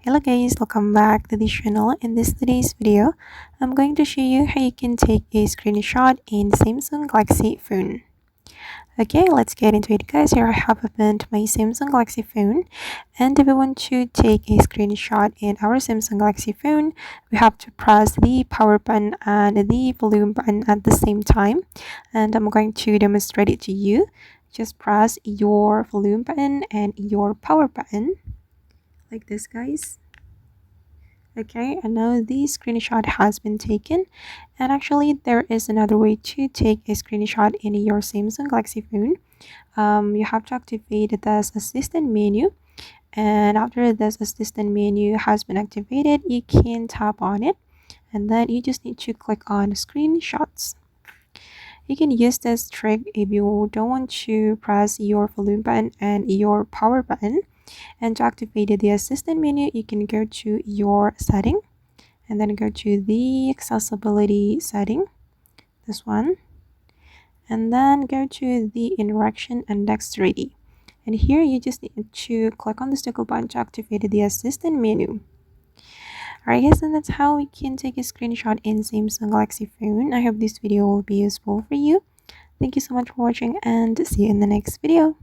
Hello guys, welcome back to the channel. In today's video, I'm going to show you how you can take a screenshot in Samsung Galaxy phone. Okay, let's get into it guys. Here I have opened my Samsung Galaxy phone, and if we want to take a screenshot in our Samsung Galaxy phone, we have to press the power button and the volume button at the same time, and I'm going to demonstrate it to you. Just press your volume button and your power button like this guys. Okay, and now the screenshot has been taken, and actually there is another way to take a screenshot in your Samsung Galaxy phone. You have to activate this assistant menu, and after this assistant menu has been activated, you can tap on it, and then you just need to click on screenshots. You can use this trick if you don't want to press your volume button and your power button. And to activate the assistant menu, you can go to your setting and then go to the accessibility setting, this one, and then go to the interaction index 3D. And here you just need to click on the toggle button to activate the assistant menu. Alright guys, and that's how we can take a screenshot in Samsung Galaxy phone. I hope this video will be useful for you. Thank you so much for watching and see you in the next video.